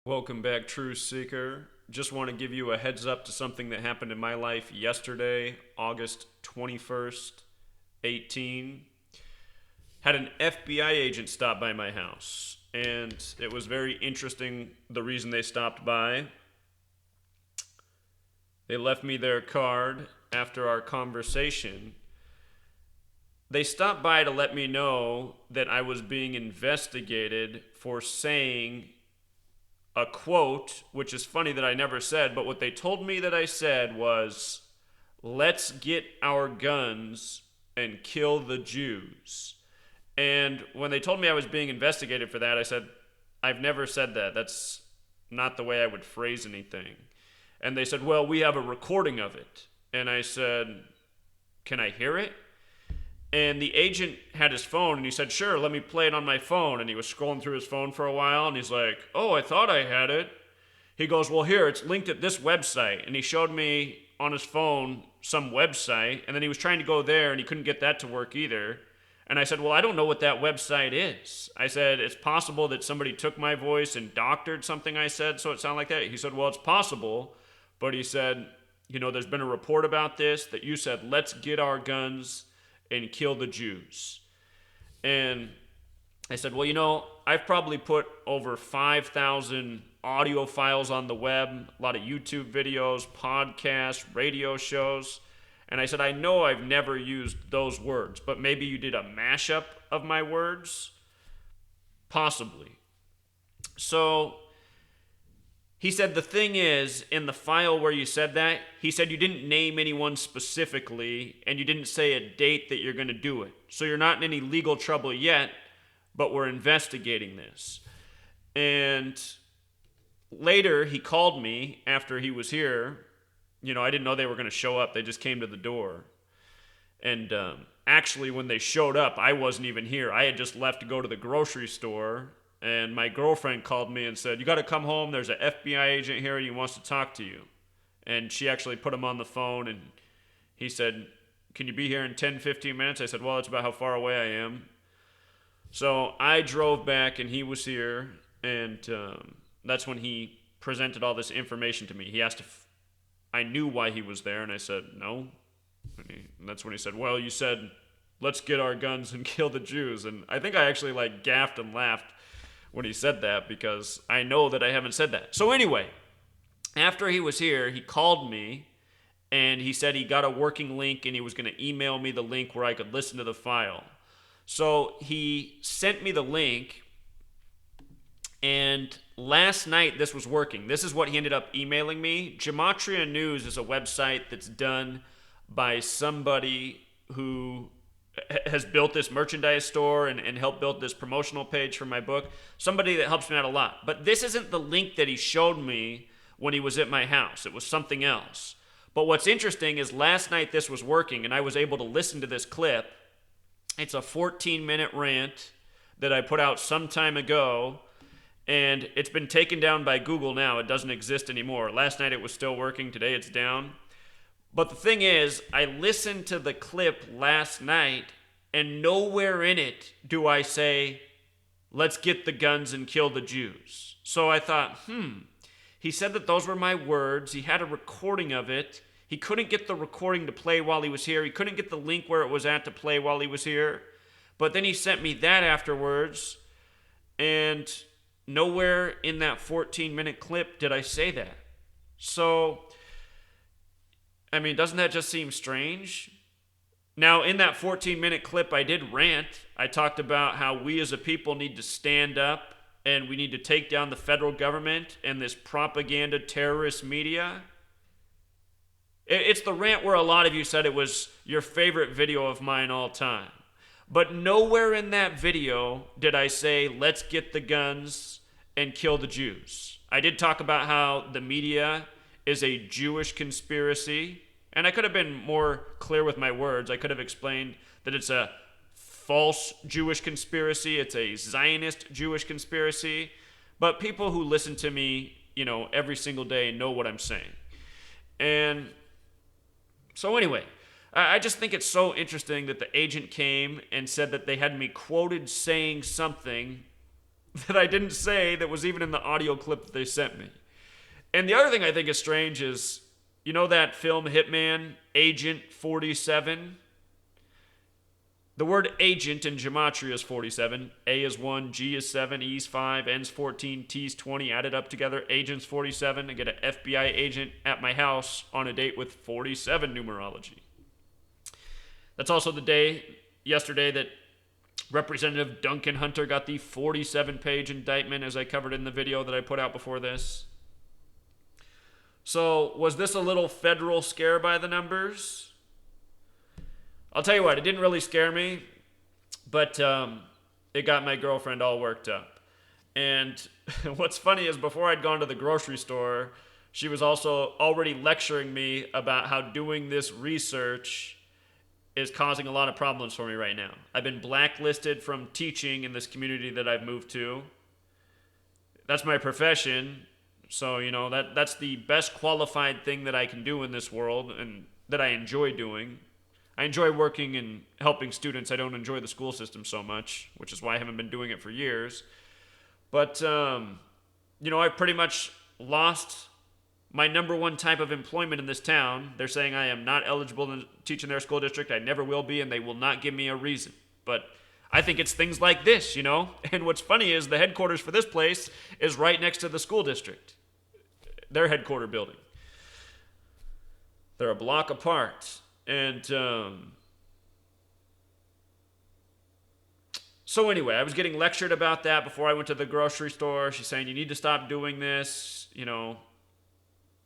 Welcome back, True Seeker. Just want to give you a heads up to something that happened in my life yesterday, August 21st, 18. Had an FBI agent stop by my house, and it was very interesting the reason they stopped by. They left me their card after our conversation. They stopped by to let me know that I was being investigated for saying a quote, which is funny that I never said, but what they told me that I said was, let's get our guns and kill the Jews. And when they told me I was being investigated for that, I said, I've never said that. That's not the way I would phrase anything. And they said, well, we have a recording of it. And I said, can I hear it? And the agent had his phone and he said, sure, let me play it on my phone. And he was scrolling through his phone for a while and he's like, oh, I thought I had it. He goes, well, here, it's linked at this website. And he showed me on his phone some website. And then he was trying to go there and he couldn't get that to work either. And I said, well, I don't know what that website is. I said, it's possible that somebody took my voice and doctored something I said so it sounded like that. He said, well, it's possible. But he said, there's been a report about this that you said, let's get our guns and kill the Jews. And I said, well, I've probably put over 5,000 audio files on the web, a lot of YouTube videos, podcasts, radio shows. And I said, I know I've never used those words, but maybe you did a mashup of my words? Possibly. So he said, the thing is, in the file where you said that, he said you didn't name anyone specifically and you didn't say a date that you're going to do it. So you're not in any legal trouble yet, but we're investigating this. And later, he called me after he was here. I didn't know they were going to show up. They just came to the door. And actually, when they showed up, I wasn't even here. I had just left to go to the grocery store. And my girlfriend called me and said, you got to come home. There's an FBI agent here and he wants to talk to you. And she actually put him on the phone and he said, can you be here in 10, 15 minutes? I said, well, that's about how far away I am. So I drove back and he was here. And that's when he presented all this information to me. He asked if I knew why he was there. And I said, no. And that's when he said, well, you said, let's get our guns and kill the Jews. And I think I actually gaffed and laughed when he said that because I know that I haven't said that. So anyway, after he was here, he called me and he said he got a working link and he was going to email me the link where I could listen to the file. So he sent me the link and last night this was working. This is what he ended up emailing me. Gematria News is a website that's done by somebody who has built this merchandise store and helped build this promotional page for my book. Somebody that helps me out a lot. But this isn't the link that he showed me when he was at my house. It was something else. But what's interesting is last night this was working and I was able to listen to this clip. It's a 14-minute rant that I put out some time ago and it's been taken down by Google now. It doesn't exist anymore. Last night it was still working. Today it's down. But the thing is, I listened to the clip last night, and nowhere in it do I say, let's get the guns and kill the Jews. So I thought, he said that those were my words. He had a recording of it. He couldn't get the recording to play while he was here. He couldn't get the link where it was at to play while he was here. But then he sent me that afterwards, and nowhere in that 14-minute clip did I say that. So doesn't that just seem strange? Now, in that 14-minute clip, I did rant. I talked about how we as a people need to stand up and we need to take down the federal government and this propaganda terrorist media. It's the rant where a lot of you said it was your favorite video of mine all time. But nowhere in that video did I say, let's get the guns and kill the Jews. I did talk about how the media is a Jewish conspiracy. And I could have been more clear with my words. I could have explained that it's a false Jewish conspiracy. It's a Zionist Jewish conspiracy. But people who listen to me, every single day know what I'm saying. And so anyway, I just think it's so interesting that the agent came and said that they had me quoted saying something that I didn't say that was even in the audio clip that they sent me. And the other thing I think is strange is, you know that film Hitman, Agent 47? The word agent in Gematria is 47. A is 1, G is 7, E is 5, N is 14, T is 20, added up together. Agent's 47. I get an FBI agent at my house on a date with 47 numerology. That's also the day yesterday that Representative Duncan Hunter got the 47-page indictment, as I covered in the video that I put out before this. So, was this a little federal scare by the numbers? I'll tell you what, it didn't really scare me, but it got my girlfriend all worked up. And what's funny is before I'd gone to the grocery store, she was also already lecturing me about how doing this research is causing a lot of problems for me right now. I've been blacklisted from teaching in this community that I've moved to. That's my profession. So, that's the best qualified thing that I can do in this world and that I enjoy doing. I enjoy working and helping students. I don't enjoy the school system so much, which is why I haven't been doing it for years. But, I've pretty much lost my number one type of employment in this town. They're saying I am not eligible to teach in their school district. I never will be, and they will not give me a reason. But I think it's things like this, And what's funny is the headquarters for this place is right next to the school district, their headquarter building. They're a block apart. And so anyway, I was getting lectured about that before I went to the grocery store. She's saying, you need to stop doing this.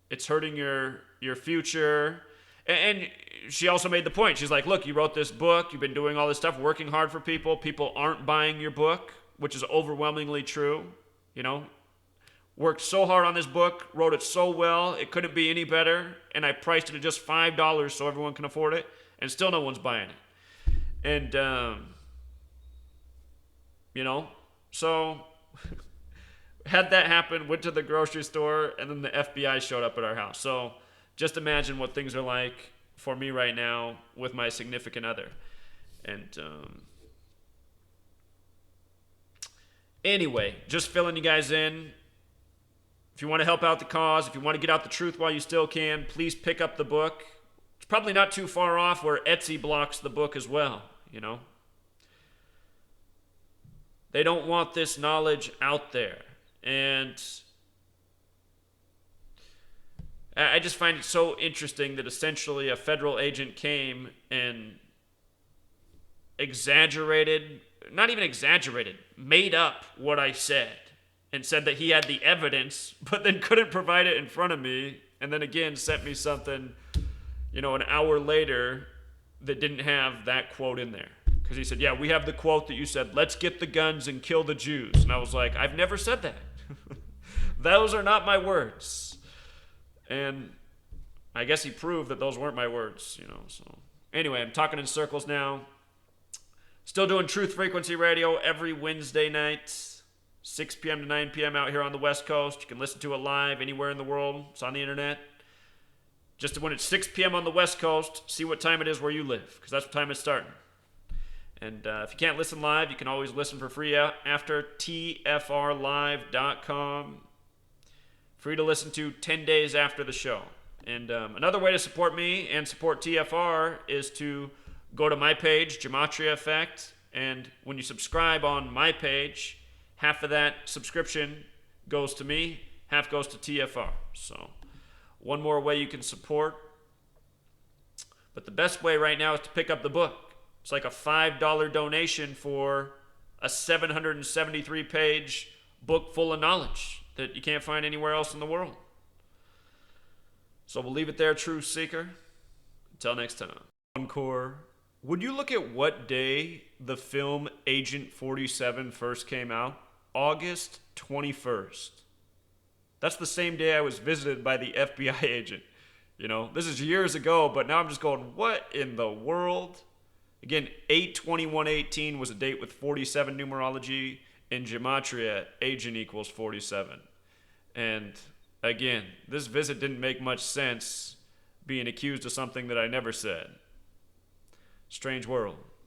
It's hurting your future. And she also made the point. She's like, look, you wrote this book. You've been doing all this stuff, working hard for people. People aren't buying your book, which is overwhelmingly true. Worked so hard on this book, wrote it so well, it couldn't be any better, and I priced it at just $5 so everyone can afford it, and still no one's buying it. And, so had that happen, went to the grocery store, and then the FBI showed up at our house. So just imagine what things are like for me right now with my significant other. And, anyway, just filling you guys in. If you want to help out the cause, if you want to get out the truth while you still can, please pick up the book. It's probably not too far off where Etsy blocks the book as well, They don't want this knowledge out there. And I just find it so interesting that essentially a federal agent came and made up what I said. And said that he had the evidence, but then couldn't provide it in front of me, and then again sent me something, an hour later that didn't have that quote in there. Because he said, yeah, we have the quote that you said, let's get the guns and kill the Jews. And I was like, I've never said that. Those are not my words. And I guess he proved that those weren't my words, So anyway, I'm talking in circles now. Still doing Truth Frequency Radio every Wednesday night. 6 p.m. to 9 p.m. out here on the West Coast. You can listen to it live anywhere in the world. It's on the internet. Just when it's 6 p.m. on the West Coast, see what time it is where you live, because that's what time it's starting. And if you can't listen live, you can always listen for free after tfrlive.com. Free to listen to 10 days after the show. And another way to support me and support TFR is to go to my page, Gematria Effect, and when you subscribe on my page, half of that subscription goes to me, half goes to TFR. So, one more way you can support. But the best way right now is to pick up the book. It's like a $5 donation for a 773-page book full of knowledge that you can't find anywhere else in the world. So we'll leave it there, Truth Seeker. Until next time. Encore. Would you look at what day the film Agent 47 first came out? August 21st. That's the same day I was visited by the FBI agent. This is years ago, but now I'm just going, what in the world? Again, 8/21/18 was a date with 47 numerology. In Gematria, agent equals 47. And again, this visit didn't make much sense being accused of something that I never said. Strange world.